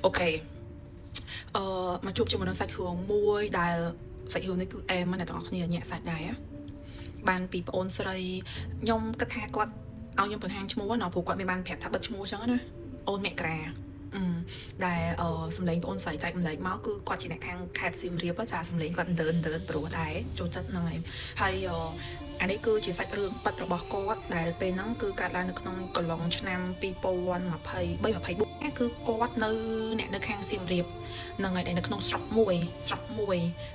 ok មកជួបជាមួយនឹងសាច់រឿងមួយដែលសាច់រឿងនេះគឺអែមអ្នកទាំងអស់គ្នាញាក់សាច់ដែរបានពីប្អូនស្រីខ្ញុំគិតថាគាត់ឲ្យខ្ញុំបង្ហាញឈ្មោះណាព្រោះគាត់មានបានប្រាប់ថាបិទឈ្មោះអញ្ចឹងណាអូនមករាដែលសម្លេងប្អូនស្រីចែកម្លែកមកគឺគាត់ជាអ្នកខាងខេត្តសៀមរាបចាសម្លេងគាត់ដឺនព្រោះដែរចូលចិត្តហ្នឹងហើយអានេះគឺជាសាច់រឿងពិតរបស់គាត់ដែលពេលហ្នឹងគឺកើតឡើងនៅក្នុងកន្លងឆ្នាំ2023-24គឺគាត់នៅខាងសៀមរាបហ្នឹងហើយនៅក្នុងស្រុកមួយ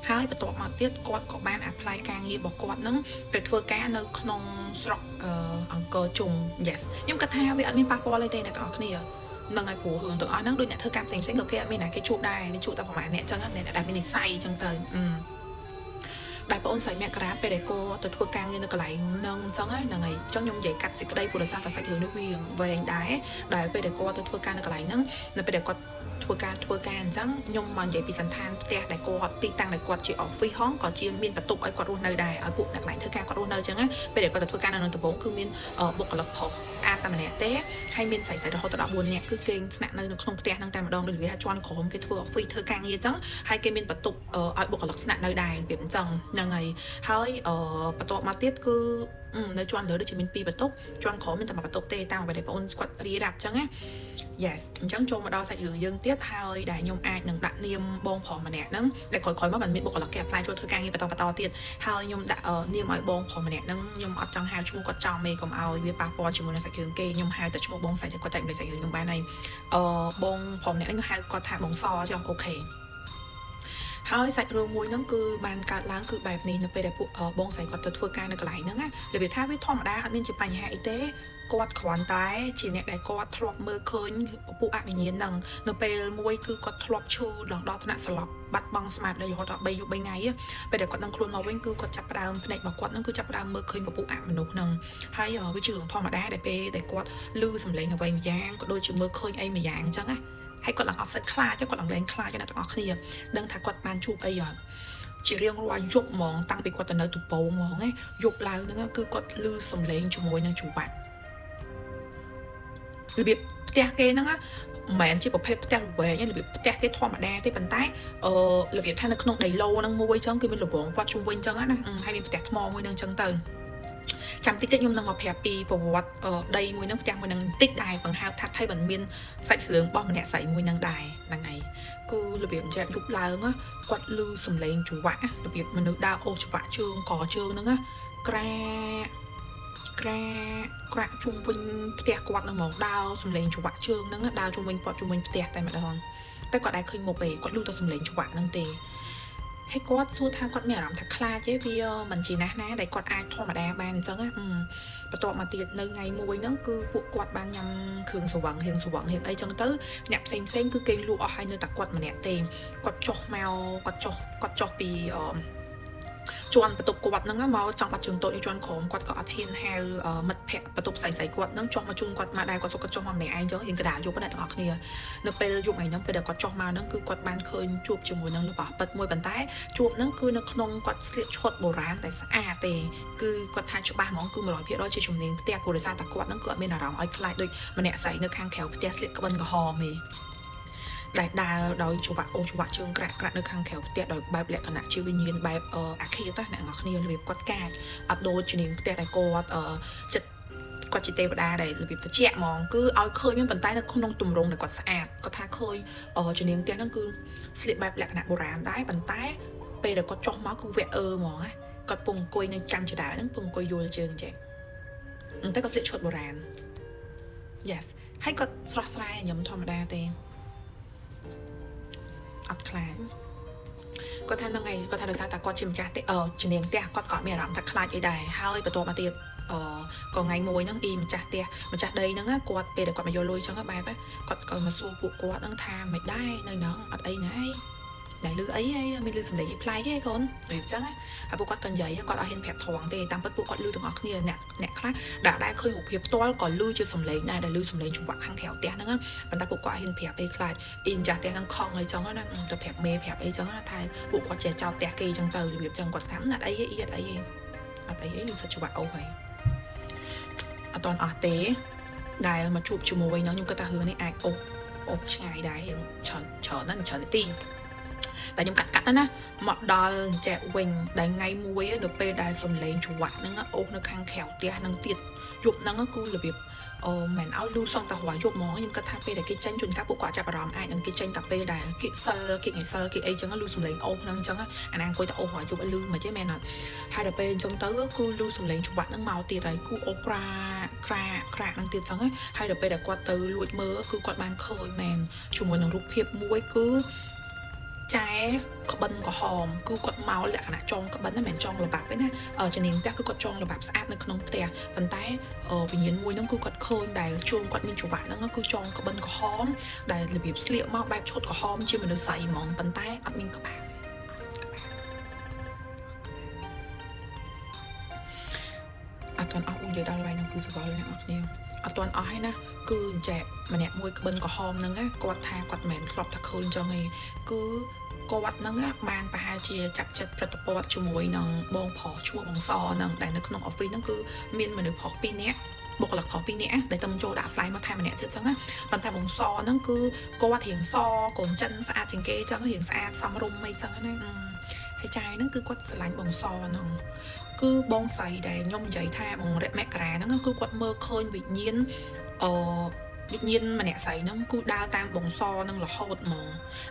ហើយបន្ទាប់មកទៀតគាត់ក៏បានអាប់ផ្លាយការងាររបស់គាត់ហ្នឹងទៅធ្វើការនៅក្នុងស្រុកអង្គរជុំ yes ខ្ញុំគិតថាវាអត់មានប៉ះពាល់អីទេអ្នកទាំងអស់គ្នានឹងឲ្យព្រោះរឿងទាំងអស់ហ្នឹងដូចអ្នកធ្វើការផ្សេងក៏គេអត់មានណាគេជួបដែរវាជួបតែប្រហែលអ្នកអញ្ចឹងអ្នកដែលមាននិស្ស័យអញ្ចឹងទៅដែលបងអូនស្រីមករាពេលដែលគាត់ទៅធ្វើការងារនៅកន្លែងហ្នឹងអញ្ចឹងហ្នឹងហើយអញ្ចឹងខ្ញុំនិយាយកាត់សេចក្តីពុទ្ធសាសនាសាច់រឿងនេះវាវែងដែរដែលពេលដែលគាត់ទៅធ្វើការនៅកន្លែងហ្នឹងនៅពេលដែលគាត់ធ្វើការអញ្ចឹងខ្ញុំមកនិយាយពីសន្តានផ្ទះដែលគាត់ទីតាំងដែលគាត់ជា office ហងក៏ជាមានបន្ទប់ឲ្យគាត់រស់នៅដែរឲ្យពួកអ្នកកន្លែងធ្វើការគាត់រស់នៅអញ្ចឹងពេលដែលគាត់ទៅធ្វើការនៅក្នុងដំបូងគឺមានបុគ្គលិកប្រុសស្អាតតែម្នាក់ទេហើយមានស្រីរហូតដល់14នាក់គឺគេស្នាក់នៅក្នុងផ្ទះហ្នឹងតែម្ដងដូចវាថាជាន់ក្រុមគេធ្វើ office ធ្វើការងារអញ្ចឹងហើយគេមានបន្ទប់ឲ្យបុគ្គលិកស្នាក់នៅដែររបៀបអញ្ចឹងហ្នឹងហើយបន្ទាប់មកទៀតគឺនៅជាន់លើដូចជាមាន2បន្ទប់ជាន់ក្រោមមានតែ1បន្ទប់ទេតាមអ្វីដែលបងអូនគាត់រៀបរាប់អញ្ចឹងណា yes អញ្ចឹងចូលមកដល់សាច់រឿងយើងទៀតហើយដែលខ្ញុំអាចនឹងដាក់នាមបងប្រុសម្នាក់ហ្នឹងដែលក្រោយមកបានមានបុគ្គលិកគេ apply ចូលធ្វើការងារបន្តទៀតហើយខ្ញុំដាក់នាមឲ្យបងប្រុសម្នាក់ហ្នឹងខ្ញុំអត់ចង់ហៅឈ្មោះគាត់ចំទេកុំឲ្យវាប៉ះពាល់ជាមួយនឹងសាច់រឿងគេខ្ញុំហៅតែឈ្មោះបងស្រីគាត់ចែកម្លេចសាច់រឿងខ្ញុំបានហើយបងប្រុសម្នាក់ហ្នឹងហៅគាត់ថាបងសចុះអូខេហើយសាច់រឿងមួយហ្នឹងគឺបានកើតឡើងគឺបែបនេះនៅពេលដែលពួកបងស្រីគាត់ទៅធ្វើការនៅកន្លែងហ្នឹងណារបៀបថាវាធម្មតាអត់មានជាបញ្ហាអីទេគាត់គ្រាន់តែជាអ្នកដែលគាត់ធ្លាប់មើលឃើញពួកអវិញ្ញាណហ្នឹងនៅពេលមួយគឺគាត់ធ្លាប់ឈឺដល់ថ្នាក់ស្លាប់បាត់បង់ស្មារតីរហូតដល់3យប់3ថ្ងៃពេលដែលគាត់ដឹងខ្លួនមកវិញគឺគាត់ចាប់ផ្ដើមភ្នែករបស់គាត់ហ្នឹងគឺចាប់ផ្ដើមមើលឃើញពពួកអមនុស្សហ្នឹងហើយវាជារឿងធម្មតាដែលពេលដែលគាត់ឮសំឡេងអ្វីម្យ៉ាងក៏ដូចជាមើលឃើញអីម្យ៉ាងអញ្ចឹងណាហើយគាត់ឡើងអត់សិតខ្លាចគាត់ឡើងលែងខ្លាចអ្នកទាំងអស់គ្នាដឹងថាគាត់បានជួបអីអត់ជារៀងរាល់យប់ហ្មងតាំងពីគាត់ទៅនៅទូពងហ្មងណាយប់ឡើងហ្នឹងគឺគាត់ឮសំឡេងជាមួយនឹងជួបាក់របៀបផ្ទះគេហ្នឹងមិនមែនជាប្រភេទផ្ទះវែងទេរបៀបផ្ទះគេធម្មតាទេប៉ុន្តែរបៀបថានៅក្នុងដីឡូហ្នឹងមួយអញ្ចឹងគឺមានលំងគាត់ជុំវិញអញ្ចឹងណាហើយមានផ្ទះថ្មមួយហ្នឹងអញ្ចឹងទៅចាំតិចខ្ញុំនឹងមកប្រាប់ពីប្រវត្តិដីមួយហ្នឹងផ្ទះមួយហ្នឹងតិចដែរបង្ហើបថាថៃមិនមានសាច់រឿងរបស់ម្នាក់ស្រីមួយហ្នឹងដែរហ្នឹងហើយគឺរបៀបចេះយប់ឡើងគាត់ឮសំឡេងច្រវាក់របៀបមនុស្សដើរអូសច្រវាក់ជើងកជើងហ្នឹងក្រាក់ជុំវិញផ្ទះគាត់ហ្នឹងហ្មងដើរសំឡេងច្រវាក់ជើងហ្នឹងដើរជុំវិញគាត់ជុំវិញផ្ទះតែម្ដងតែគាត់ដែរឃើញមុខទេគាត់ឮតែសំឡេងច្រវាក់ហ្នឹងទេហើយគាត់សួរថាគាត់មានអារម្មណ៍ថាខ្លាចទេវាមិនជាណាស់ណាដែលគាត់អាចធម្មតាបានអញ្ចឹងបន្ទាប់មកទៀតនៅថ្ងៃមួយហ្នឹងគឺពួកគាត់បានញ៉ាំគ្រឿងស្វឹងហៀងអីចឹងទៅអ្នកផ្សេងគឺគេលក់អស់ហើយនៅតែគាត់ម្នាក់ទេគាត់ចុះពីជាន់បន្ទប់គាត់ហ្នឹងមកចង់បាត់ជើងតូចជាន់ក្រោមគាត់ក៏អត់ហ៊ានហៅមិត្តភ័ក្តិបន្ទប់ស្រីគាត់ហ្នឹងចុះមកជូនគាត់មកដែរគាត់សុខគាត់ចុះមកម្នាក់ឯងចឹងរៀងកដាលយប់ណាទាំងអស់គ្នានៅពេលយប់ថ្ងៃហ្នឹងពេលដែលគាត់ចុះមកហ្នឹងគឺគាត់បានឃើញជួបជាមួយនឹងរបស់ពិតមួយប៉ុន្តែជួបហ្នឹងគឺនៅក្នុងគាត់ស្លៀកឈុតបុរាណតែស្អាតទេគឺគាត់ថាច្បាស់ហ្មងគឺ 100% ជាជំនាញផ្ទះព្រោះដោយសារតែគាត់ហ្នឹងគឺអត់មានអារម្មណ៍ឲ្យខ្លាចដូចម្នាក់ស្រីនៅខាងក្រៅផ្ទះស្លៀកក្បិនក្រហមទេដែលដើរដោយច្រវាក់ជើងក្រាក់នៅខាងក្រៅផ្ទះដោយបែបលក្ខណៈជាវិញ្ញាណបែបអាឃាតណាអ្នកនរគ្នារបៀបគាត់កាចអត់ដូចជានាងផ្ទះដែលគាត់ចិត្តគាត់ជាទេវតាដែលរបៀបត្រជាក់ហ្មងគឺឲ្យឃើញមានប៉ុន្តែនៅក្នុងទម្រង់ដែលគាត់ស្អាតគាត់ថាឃើញជានាងផ្ទះហ្នឹងគឺស្លៀកបែបលក្ខណៈបុរាណដែរប៉ុន្តែពេលដែលគាត់ចុះមកគឺវាហ្មងណាគាត់ពងអង្គុយនៅចាំចដាហ្នឹងពងអង្គុយយល់ជើងចេះតែគាត់ស្លៀកឈុតបុរាណ yes ហើយគាត់ស្រស់ស្រាយញ៉ាំធម្មតាទេអត់ខ្លាចគាត់ថាហ្នឹងហើយគាត់ថាដោយសារតែគាត់ជាម្ចាស់ទេជំនាញផ្ទះគាត់ក៏មានអារម្មណ៍ថាខ្លាចអីដែរហើយបន្ទាប់មកទៀតក៏ថ្ងៃមួយហ្នឹងម្ចាស់ផ្ទះម្ចាស់ដីហ្នឹងគាត់ពេលដែលគាត់មកយកលុយចឹងបែបគាត់ក៏មកសួរពួកគាត់ហ្នឹងថាមិនដែរនៅហ្នឹងអត់អីណាអីដែលលឺអីមានលឺសំឡេងប្លែកទេកូនបែបចឹងហើយពួកគាត់ក៏និយាយគាត់អត់ហ៊ានប្រាប់ថងទេតាមពិតពួកគាត់លឺទាំងអស់គ្នាអ្នកខ្លះដែលឃើញរូបភាពផ្ទាល់ក៏លឺជាសំឡេងដែរដែលលឺសំឡេងច្រវាក់ខាងក្រៅផ្ទះហ្នឹងប៉ុន្តែពួកគាត់ហ៊ានប្រាប់អីខ្លាចម្ចាស់ផ្ទះហ្នឹងខំអីចឹងណាទៅប្រាប់មេប្រាប់អីចឹងណាថាពួកគាត់ចេះចោតផ្ទះគេចឹងទៅរបៀបចឹងគាត់ថាអត់អីទេលឺសាច់ច្រវាក់អូហើយអត់តន់អស់ទេដែលមកជួបជាមួយហ្នឹងខ្ញុំគិតថារឿងនេះអាចអូស អូឆ្ងាយដែរយើងច្រើនណាស់ច្រើនទីតែខ្ញុំកាត់ណាមកដល់ចែកវិញដែលថ្ងៃមួយនៅពេលដែលសំឡេងច្រវាក់ហ្នឹងអូសនៅខាងក្រៅផ្ទះហ្នឹងទៀតយប់ហ្នឹងគឺរបៀបមិនឲ្យលូសងតែរយប់ហ្មងខ្ញុំគិតថាពេលដែលគេចេញជួនកាលពួកគាត់ចាប់អារម្មណ៍អាចនឹងគេចេញតែពេលដែលគេសិលគេថ្ងៃសិលគេអីចឹងលូសំឡេងអូសហ្នឹងចឹងអាណាអង្គុយតែអូសរយប់ឲ្យលឺមិនទេមែនអត់ហើយដល់ពេលអញ្ចឹងទៅគឺលូសំឡេងច្រវាក់ហ្នឹងមកទៀតហើយគឺអូសក្រាហ្នឹងទៀតចឹងហើយដល់ពេលដែលគាត់ទៅលួចមើលគឺគាត់បានឃើញមែនជាមួយនឹងរូបភាពមួយគឺចែក្បិនក្រហមគឺគាត់មកលក្ខណៈចងក្បិនណាមិនចងល្បាប់ទេណាជំនាញផ្ទះគឺគាត់ចងល្បាប់ស្អាតនៅក្នុងផ្ទះប៉ុន្តែវិញ្ញាណមួយហ្នឹងគឺគាត់ឃើញដែលជួងគាត់មានច្រវាក់ហ្នឹងគឺចងក្បិនក្រហមដែលរបៀបស្លៀកមកបែបឈុតក្រហមជាមនុស្សស្រីហ្មងប៉ុន្តែអត់មានក្បាលអត់ទាន់អស់និយាយដល់ហើយហ្នឹងគឺសវល់អ្នកនរគ្នាអត់ទាន់អស់ហើយណាគឺអញ្ចឹងម្នាក់មួយក្បិនក្រហមហ្នឹងគាត់ថាគាត់មិនធ្លាប់ថាឃើញចឹងទេគឺគាត់ហ្នឹងបានប្រហែលជាចាប់ចិត្តប្រតិបត្តិជាមួយនឹងបងប្រុសឈ្មោះបងសហ្នឹងដែលនៅក្នុង office ហ្នឹងគឺមានមនុស្សប្រុស2នាក់បុគ្គលិកប្រុស2នាក់ដែលទៅចូលដាក់ apply មកថែមម្នាក់ទៀតចឹងណាប៉ុន្តែបងសហ្នឹងគឺគាត់រៀងសកូនចិនស្អាតជាងគេចឹងរៀងស្អាតសមរម្យអីចឹងណាហើយចាយហ្នឹងគឺគាត់ស្រឡាញ់បងសហ្នឹងគឺបងស្រីដែលខ្ញុំនិយាយថាបងរៈមករាហ្នឹងគឺគាត់មើលឃើញវិញ្ញាណវិញ្ញាណម្នាក់ស្រីហ្នឹងគឺដើរតាមបងសហ្នឹងរហូតហ្មង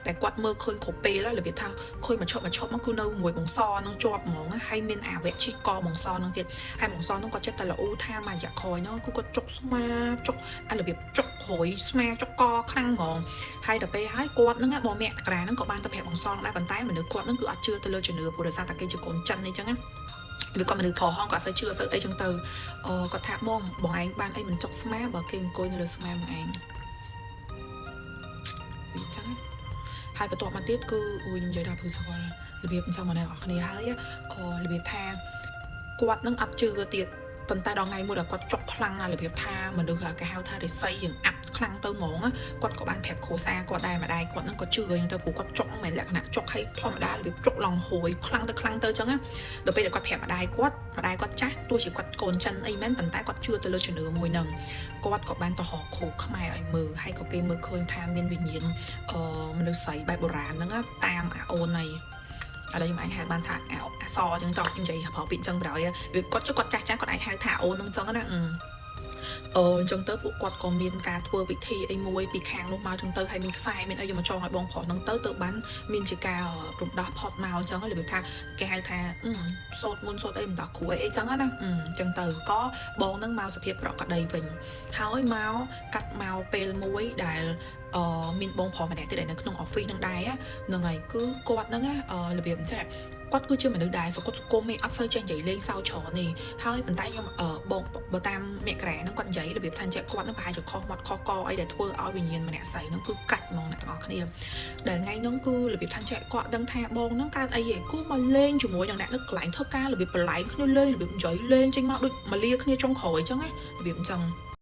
ដែលគាត់មើលឃើញគ្រប់ពេលហើយរបៀបថាឃើញមកឈប់មកគឺនៅមួយបងសហ្នឹងជាប់ហ្មងហើយមានអាវៈជីកបងសហ្នឹងទៀតហើយបងសហ្នឹងគាត់ចិត្តតែល្អថាមករយៈក្រោយហ្នឹងគឺគាត់ចុកស្មាចុកអារបៀបចុកក្រួយស្មាចុកកខ្លាំងហ្មងហើយដល់ពេលហើយគាត់ហ្នឹងបងមកក្រាហ្នឹងក៏បានទៅប្រាប់បងសដែរប៉ុន្តែមនុស្សគាត់ហ្នឹងគឺអត់ជឿទៅលើជំនឿព្រោះដោយសារតែគេជាកូនចិនអីចឹងណាវាគាត់មនុស្សខហងគាត់អត់សូវជឿអីចឹងទៅគាត់ថាបងឯងបានអីមិនចុកស្មាបើគេអង្គុយនៅលើស្មាបងឯងវាចឹងហើយបន្ទាប់មកទៀតគឺខ្ញុំនិយាយដល់ព្រឺសវល់របៀបអញ្ចឹងមកអ្នកនរគ្នាហើយរបៀបថាគាត់នឹងអត់ជឿទៀតប៉ុន្តែដល់ថ្ងៃមួយដែលគាត់ចុកខ្លាំងណាស់របៀបថាមនុស្សគេហៅថារិស័យយើងអាប់ខ្លាំងទៅហ្មងគាត់ក៏បានប្រាប់គ្រួសារគាត់ដែរម្ដាយគាត់នឹងក៏ជឿយ៉ាងទៅព្រោះគាត់ចុកមិនលក្ខណៈចុកឲ្យធម្មតារបៀបចុកឡងហួយខ្លាំងទៅចឹងណាដល់ពេលដែលគាត់ប្រាប់ម្ដាយគាត់ចាស់ទោះជាគាត់កូនចិនអីមែនប៉ុន្តែគាត់ជឿទៅលើជំនឿមួយហ្នឹងគាត់ក៏បានទៅរកគ្រូខ្មែរឲ្យមើលហើយក៏គេមើលឃើញថាមានវិញ្ញាណមនុស្សស្រីបែបបុរាណហ្នឹងតាមអាអូនnàyឥឡូវខ្ញុំអាចហៅបានថាអសអញ្ចឹងតោះនិយាយប្រើពាក្យអញ្ចឹងបណ្ដោយគាត់ចាស់គាត់អាចហៅថាអូនហ្នឹងអញ្ចឹងណាអញ្ចឹងទៅពួកគាត់ក៏មានការធ្វើពិធីអីមួយពីខាងនោះមកអញ្ចឹងទៅហើយមានខ្សែមានអីយកមកចងឲ្យបងប្រុសហ្នឹងទៅបានមានជាការរំដោះផុតមកអញ្ចឹងរបៀបថាគេហៅថាសូត្រមុនសូត្រអីមិនដោះគ្រូអីចឹងណាអញ្ចឹងទៅក៏បងហ្នឹងមកសភាពប្រកក្តីវិញហើយមកកាត់មកពេលមួយដែលមានបងប្រុសម្នាក់ទៀតនៅក្នុង office នឹងដែរហ្នឹងហើយគឺគាត់ហ្នឹងរបៀបចាគាត់គឺជាមនុស្សដែរសុគតសុគមឯងអត់សូវចេះនិយាយលេងសើចច្រើនទេហើយប៉ុន្តែខ្ញុំបងបើតាមមករាហ្នឹងគាត់និយាយរបៀបថាគាត់ហ្នឹងប្រហែលជាខុសមាត់ខុសកអីដែលធ្វើឲ្យវិញ្ញាណម្នាក់ស្រីហ្នឹងគឺកាច់ហ្មងអ្នកទាំងអស់គ្នាដែលថ្ងៃហ្នឹងគឺរបៀបថាគាត់ដឹងថាបងហ្នឹងកើតអីឯងគូមកលេងជាមួយនឹងអ្នកនៅកន្លែងធ្វើការរបៀបប្រឡែងគ្នាលេងរបៀបនិយាយលេងចេញមកដូចមកលាគ្នាចុងក្រោយអញ្ចឹងណារបៀបអញ្ចឹង